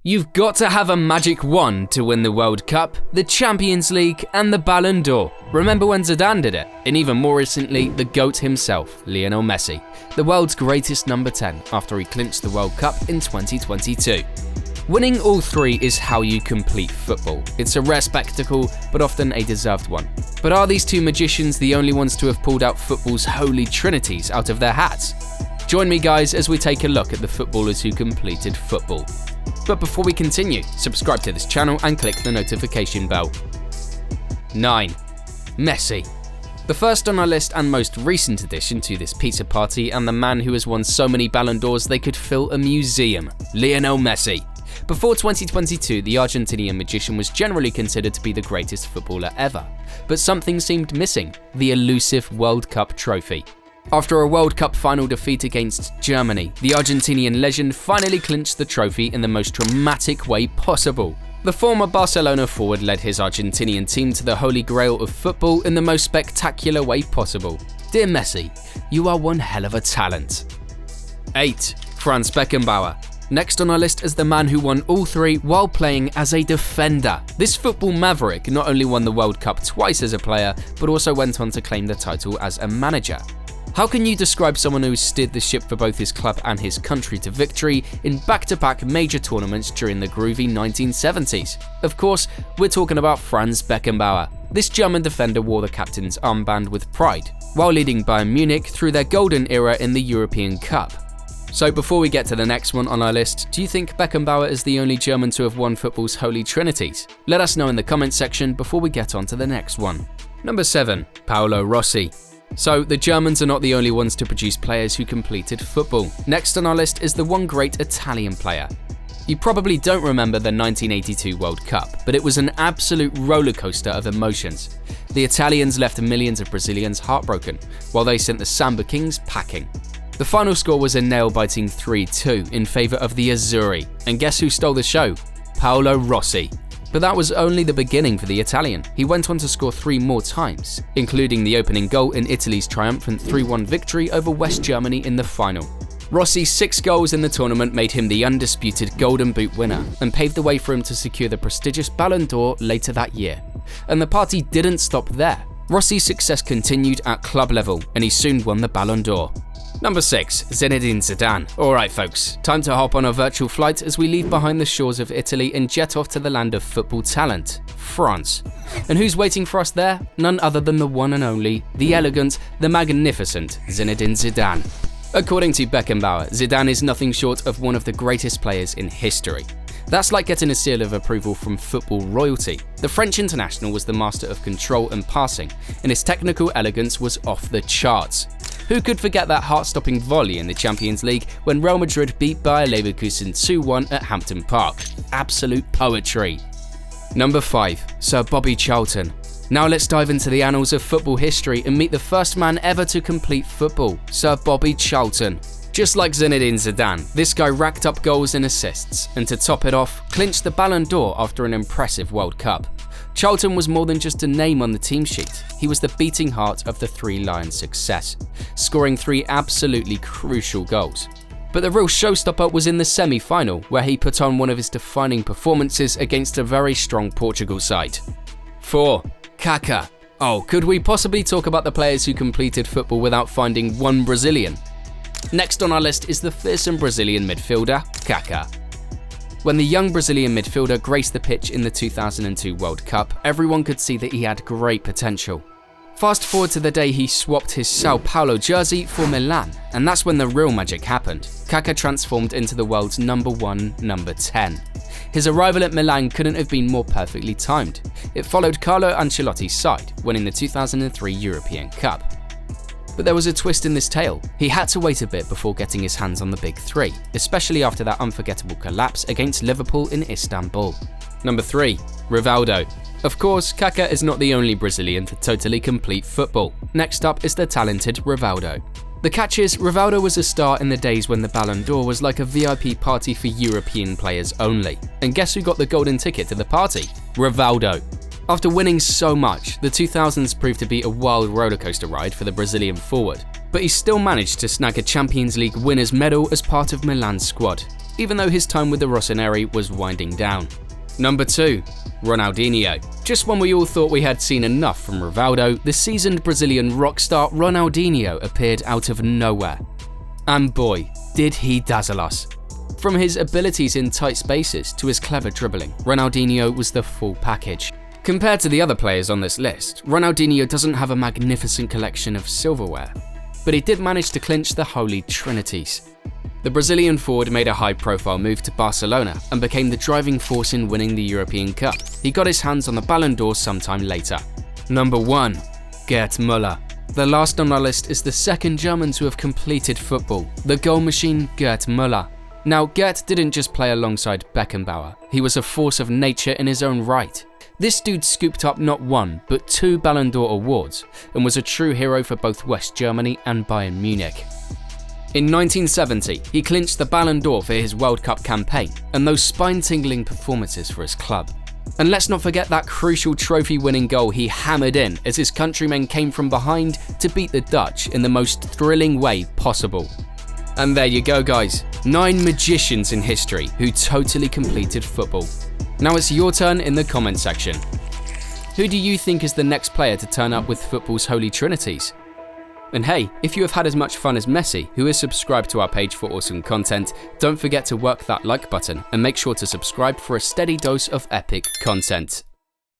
You've got to have a magic wand to win the World Cup, the Champions League, and the Ballon d'Or. Remember when Zidane did it? And even more recently, the GOAT himself, Lionel Messi, the world's greatest number 10 after he clinched the World Cup in 2022. Winning all three is how you complete football. It's a rare spectacle, but often a deserved one. But are these two magicians the only ones to have pulled out football's holy trinities out of their hats? Join me guys as we take a look at the footballers who completed football. But before we continue, subscribe to this channel and click the notification bell. 9. Messi. The first on our list and most recent addition to this pizza party, and the man who has won so many Ballon d'Ors they could fill a museum, Lionel Messi. Before 2022, the Argentinian magician was generally considered to be the greatest footballer ever, but something seemed missing: the elusive World Cup trophy. After a World Cup final defeat against Germany, the Argentinian legend finally clinched the trophy in the most dramatic way possible. The former Barcelona forward led his Argentinian team to the holy grail of football in the most spectacular way possible. Dear Messi, you are one hell of a talent. 8. Franz Beckenbauer. Next on our list is the man who won all three while playing as a defender. This football maverick not only won the World Cup twice as a player, but also went on to claim the title as a manager. How can you describe someone who steered the ship for both his club and his country to victory in back-to-back major tournaments during the groovy 1970s? Of course, we're talking about Franz Beckenbauer. This German defender wore the captain's armband with pride, while leading Bayern Munich through their golden era in the European Cup. So before we get to the next one on our list, do you think Beckenbauer is the only German to have won football's holy trinities? Let us know in the comments section before we get on to the next one. Number 7. Paolo Rossi. So, the Germans are not the only ones to produce players who completed football. Next on our list is the one great Italian player. You probably don't remember the 1982 World Cup, but it was an absolute rollercoaster of emotions. The Italians left millions of Brazilians heartbroken, while they sent the Samba Kings packing. The final score was a nail-biting 3-2 in favour of the Azzurri, and guess who stole the show? Paolo Rossi. But that was only the beginning for the Italian. He went on to score 3 more times, including the opening goal in Italy's triumphant 3-1 victory over West Germany in the final. Rossi's 6 goals in the tournament made him the undisputed Golden Boot winner and paved the way for him to secure the prestigious Ballon d'Or later that year. And the party didn't stop there. Rossi's success continued at club level, and he soon won the Ballon d'Or. Number 6. Zinedine Zidane. Alright folks, time to hop on a virtual flight as we leave behind the shores of Italy and jet off to the land of football talent, France. And who's waiting for us there? None other than the one and only, the elegant, the magnificent Zinedine Zidane. According to Beckenbauer, Zidane is nothing short of one of the greatest players in history. That's like getting a seal of approval from football royalty. The French international was the master of control and passing, and his technical elegance was off the charts. Who could forget that heart-stopping volley in the Champions League when Real Madrid beat Bayer Leverkusen 2-1 at Hampton Park? Absolute poetry. Number 5. Sir Bobby Charlton. Now let's dive into the annals of football history and meet the first man ever to complete football, Sir Bobby Charlton. Just like Zinedine Zidane, this guy racked up goals and assists, and to top it off, clinched the Ballon d'Or after an impressive World Cup. Charlton was more than just a name on the team sheet. He was the beating heart of the Three Lions' success, scoring 3 absolutely crucial goals. But the real showstopper was in the semi-final, where he put on one of his defining performances against a very strong Portugal side. 4. Kaka. Oh, could we possibly talk about the players who completed football without finding one Brazilian? Next on our list is the fearsome Brazilian midfielder, Kaka. When the young Brazilian midfielder graced the pitch in the 2002 World Cup, everyone could see that he had great potential. Fast forward to the day he swapped his Sao Paulo jersey for Milan, and that's when the real magic happened. Kaka transformed into the world's number 1, number 10. His arrival at Milan couldn't have been more perfectly timed. It followed Carlo Ancelotti's side, winning the 2003 European Cup. But there was a twist in this tale. He had to wait a bit before getting his hands on the big 3, especially after that unforgettable collapse against Liverpool in Istanbul. Number 3. Rivaldo. Of course, Kaka is not the only Brazilian to totally complete football. Next up is the talented Rivaldo. The catch is, Rivaldo was a star in the days when the Ballon d'Or was like a VIP party for European players only. And guess who got the golden ticket to the party? Rivaldo. After winning so much, the 2000s proved to be a wild rollercoaster ride for the Brazilian forward, but he still managed to snag a Champions League winners medal as part of Milan's squad. even though his time with the Rossoneri was winding down. Number 2. Ronaldinho. Just when we all thought we had seen enough from Rivaldo, the seasoned Brazilian rock star Ronaldinho appeared out of nowhere. And boy, did he dazzle us. From his abilities in tight spaces to his clever dribbling, Ronaldinho was the full package. Compared to the other players on this list, Ronaldinho doesn't have a magnificent collection of silverware, but he did manage to clinch the Holy Trinities. The Brazilian forward made a high-profile move to Barcelona and became the driving force in winning the European Cup. He got his hands on the Ballon d'Or sometime later. Number 1. Gerd Muller. The last on our list is the second German to have completed football, the goal machine Gerd Muller. Now, Gerd didn't just play alongside Beckenbauer, he was a force of nature in his own right. This dude scooped up not 1, but 2 Ballon d'Or awards, and was a true hero for both West Germany and Bayern Munich. In 1970, he clinched the Ballon d'Or for his World Cup campaign, and those spine-tingling performances for his club. And let's not forget that crucial trophy-winning goal he hammered in as his countrymen came from behind to beat the Dutch in the most thrilling way possible. And there you go guys, 9 magicians in history who totally completed football. Now it's your turn in the comment section. Who do you think is the next player to turn up with football's Holy Trinities? And hey, if you have had as much fun as Messi, who is subscribed to our page for awesome content, don't forget to work that like button and make sure to subscribe for a steady dose of epic content.